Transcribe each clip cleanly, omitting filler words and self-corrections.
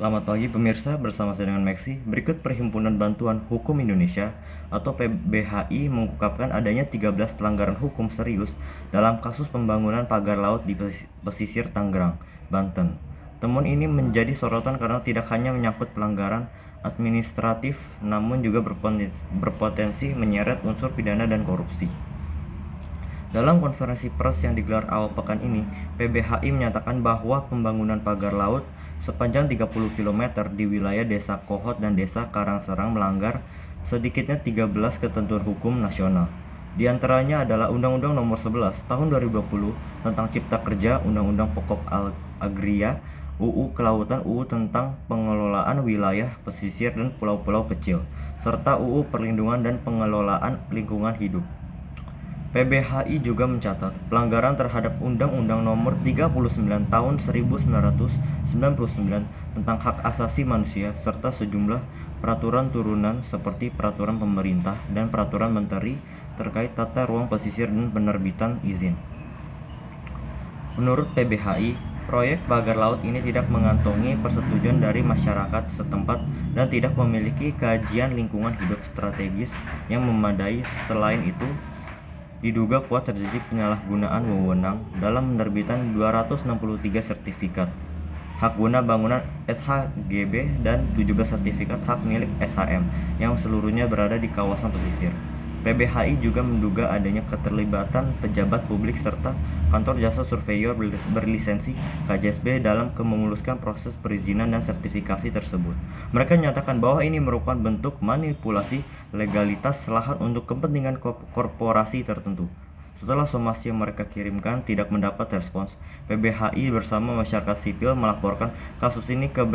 Selamat pagi pemirsa, bersama saya dengan Maxi. Berikut Perhimpunan Bantuan Hukum Indonesia atau PBHI mengungkapkan adanya 13 pelanggaran hukum serius dalam kasus pembangunan pagar laut di pesisir Tangerang, Banten. Temuan ini menjadi sorotan karena tidak hanya menyangkut pelanggaran administratif, namun juga berpotensi menyeret unsur pidana dan korupsi. Dalam konferensi pers yang digelar awal pekan ini, PBHI menyatakan bahwa pembangunan pagar laut sepanjang 30 km di wilayah Desa Kohot dan Desa Karangserang melanggar sedikitnya 13 ketentuan hukum nasional. Di antaranya adalah Undang-Undang Nomor 11 Tahun 2020 tentang Cipta Kerja, Undang-Undang Pokok Agraria, UU Kelautan, UU tentang pengelolaan wilayah pesisir dan pulau-pulau kecil, serta UU Perlindungan dan Pengelolaan Lingkungan Hidup. PBHI juga mencatat pelanggaran terhadap Undang-Undang Nomor 39 Tahun 1999 tentang Hak Asasi Manusia serta sejumlah peraturan turunan seperti peraturan pemerintah dan peraturan menteri terkait tata ruang pesisir dan penerbitan izin. Menurut PBHI, proyek pagar laut ini tidak mengantongi persetujuan dari masyarakat setempat dan tidak memiliki kajian lingkungan hidup strategis yang memadai. Selain itu, diduga kuat terjadi penyalahgunaan wewenang dalam penerbitan 263 sertifikat hak guna bangunan SHGB dan 17 sertifikat hak milik SHM yang seluruhnya berada di kawasan pesisir. PBHI juga menduga adanya keterlibatan pejabat publik serta kantor jasa surveyor berlisensi KJSB dalam memuluskan proses perizinan dan sertifikasi tersebut. Mereka menyatakan bahwa ini merupakan bentuk manipulasi legalitas lahan untuk kepentingan korporasi tertentu. Setelah somasi yang mereka kirimkan tidak mendapat respons, PBHI bersama masyarakat sipil melaporkan kasus ini ke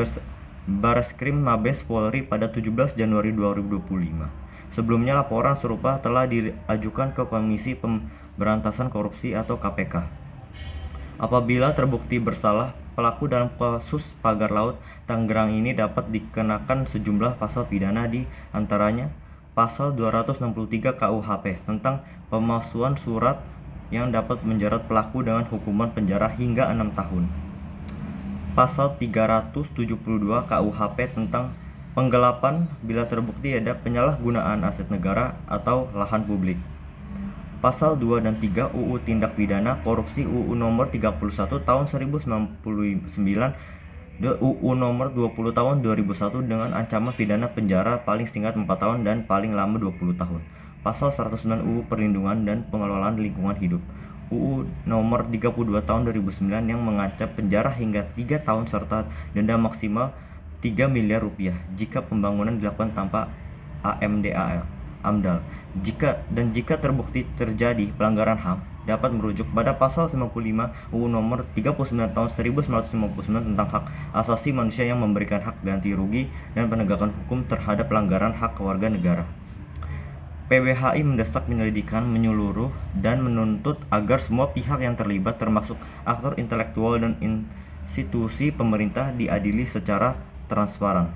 Bareskrim Mabes Polri pada 17 Januari 2025. Sebelumnya laporan serupa telah diajukan ke Komisi Pemberantasan Korupsi atau KPK. Apabila terbukti bersalah, pelaku dalam kasus pagar laut Tangerang ini dapat dikenakan sejumlah pasal pidana, di antaranya Pasal 263 KUHP tentang pemalsuan surat yang dapat menjerat pelaku dengan hukuman penjara hingga 6 tahun. Pasal 372 KUHP tentang penggelapan bila terbukti ada penyalahgunaan aset negara atau lahan publik. Pasal 2 dan 3 UU Tindak Pidana Korupsi UU Nomor 31 Tahun 1999 UU Nomor 20 Tahun 2001 dengan ancaman pidana penjara paling singkat 4 tahun dan paling lama 20 tahun. Pasal 109 UU Perlindungan dan Pengelolaan Lingkungan Hidup UU Nomor 32 Tahun 2009 yang mengancam penjara hingga 3 tahun serta denda maksimal 3 miliar rupiah jika pembangunan dilakukan tanpa AMDAL. Jika terbukti terjadi pelanggaran HAM, dapat merujuk pada pasal 55 UU Nomor 39 Tahun 1959 tentang hak asasi manusia yang memberikan hak ganti rugi dan penegakan hukum terhadap pelanggaran hak warga negara. PBHI mendesak penyelidikan menyeluruh dan menuntut agar semua pihak yang terlibat termasuk aktor intelektual dan institusi pemerintah diadili secara transparan.